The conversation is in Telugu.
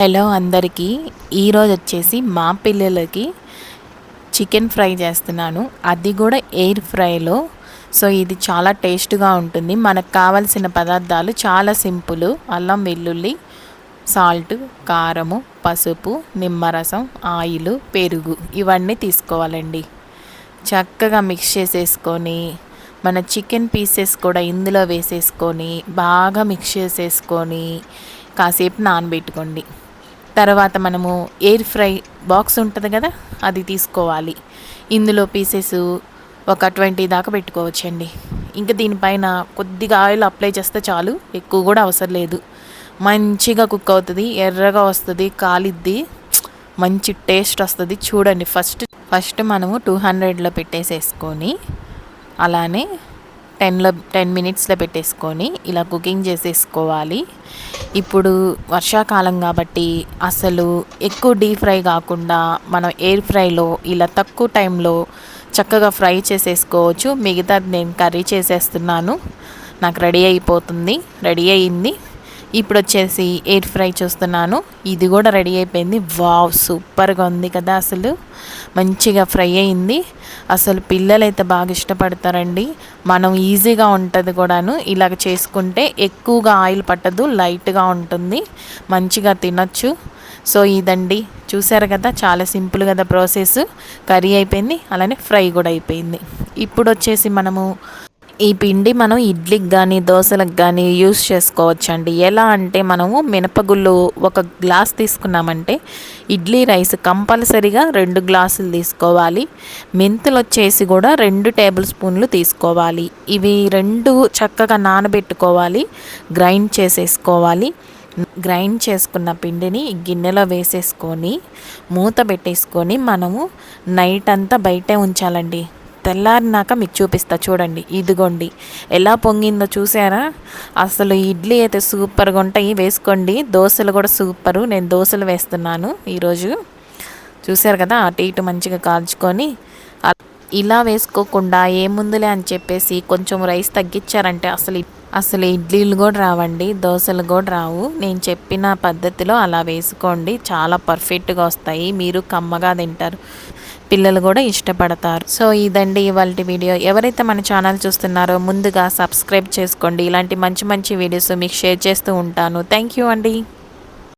హలో అందరికీ, ఈరోజు వచ్చేసి మా పిల్లలకి చికెన్ ఫ్రై చేస్తున్నాను, అది కూడా ఎయిర్ ఫ్రైలో. సో ఇది చాలా టేస్ట్గా ఉంటుంది. మనకు కావాల్సిన పదార్థాలు చాలా సింపుల్. అల్లం వెల్లుల్లి, సాల్ట్, కారము, పసుపు, నిమ్మరసం, ఆయిల్, పెరుగు ఇవన్నీ తీసుకోవాలండి. చక్కగా మిక్స్ చేసేసుకొని మన చికెన్ పీసెస్ కూడా ఇందులో వేసేసుకొని బాగా మిక్స్ చేసేసుకొని కాసేపు నానబెట్టుకోండి. తర్వాత మనము ఎయిర్ ఫ్రై బాక్స్ ఉంటుంది కదా, అది తీసుకోవాలి. ఇందులో పీసెస్ ఒక 20 దాకా పెట్టుకోవచ్చండి. ఇంకా దీనిపైన కొద్దిగా ఆయిల్ అప్లై చేస్తే చాలు, ఎక్కువ కూడా అవసరం లేదు. మంచిగా కుక్ అవుతుంది, ఎర్రగా వస్తుంది, కాలిద్ది, మంచి టేస్ట్ వస్తుంది. చూడండి, ఫస్ట్ మనము 200లో పెట్టేసేసుకొని అలానే 10 మినిట్స్లో పెట్టేసుకొని ఇలా కుకింగ్ చేసేసుకోవాలి. ఇప్పుడు వర్షాకాలం కాబట్టి అసలు ఎక్కువ డీప్ ఫ్రై కాకుండా మనం ఎయిర్ ఫ్రైలో ఇలా తక్కువ టైంలో చక్కగా ఫ్రై చేసేసుకోవచ్చు. మిగతాది నేను కర్రీ చేసేస్తున్నాను, నాకు రెడీ అయింది. ఇప్పుడు వచ్చేసి ఎయిర్ ఫ్రై చూస్తున్నాను, ఇది కూడా రెడీ అయిపోయింది. వావ్, సూపర్గా ఉంది కదా, అసలు మంచిగా ఫ్రై అయింది. అసలు పిల్లలైతే బాగా ఇష్టపడతారండి. మనం ఈజీగా ఉంటుంది కూడాను, ఇలాగ చేసుకుంటే ఎక్కువగా ఆయిల్ పట్టదు, లైట్గా ఉంటుంది, మంచిగా తినొచ్చు. సో ఇదండి, చూసారు కదా, చాలా సింపుల్ కదా ప్రాసెస్. కర్రీ అయిపోయింది, అలానే ఫ్రై కూడా అయిపోయింది. ఇప్పుడు వచ్చేసి మనము ఈ పిండి మనం ఇడ్లీకి కానీ దోశలకు కానీ యూస్ చేసుకోవచ్చండి. ఎలా అంటే మనము మినపగుళ్ళు 1 గ్లాస్ తీసుకున్నామంటే ఇడ్లీ రైస్ కంపల్సరీగా 2 గ్లాసులు తీసుకోవాలి. మెంతులు వచ్చేసి కూడా 2 టేబుల్ స్పూన్లు తీసుకోవాలి. ఇవి 2 చక్కగా నానబెట్టుకోవాలి, గ్రైండ్ చేసేసుకోవాలి. గ్రైండ్ చేసుకున్న పిండిని గిన్నెలో వేసేసుకొని మూత పెట్టేసుకొని మనము నైట్ అంతా బయటే ఉంచాలండి. తెల్లారినాక మీకు చూపిస్తా, చూడండి, ఇదిగోండి ఎలా పొంగిందో చూసారా. అసలు ఇడ్లీ అయితే సూపర్గా ఉంటాయి, వేసుకోండి. దోశలు కూడా సూపరు, నేను దోశలు వేస్తున్నాను ఈరోజు. చూసారు కదా, అటు ఇటు మంచిగా కాల్చుకొని ఇలా వేసుకోకుండా ఏముందులే అని చెప్పేసి కొంచెం రైస్ తగ్గించారంటే అసలు ఇడ్లీలు కూడా రావండి, దోశలు కూడా రావు. నేను చెప్పిన పద్ధతిలో అలా వేసుకోండి, చాలా పర్ఫెక్ట్గా వస్తాయి. మీరు కమ్మగా తింటారు, పిల్లలు కూడా ఇష్టపడతారు. సో ఇదండి ఇవాల్టి వీడియో. ఎవరైతే మన ఛానల్ చూస్తున్నారో ముందుగా సబ్స్క్రైబ్ చేసుకోండి. ఇలాంటి మంచి మంచి వీడియోస్ మీకు షేర్ చేస్తూ ఉంటాను. థ్యాంక్ యూ అండి.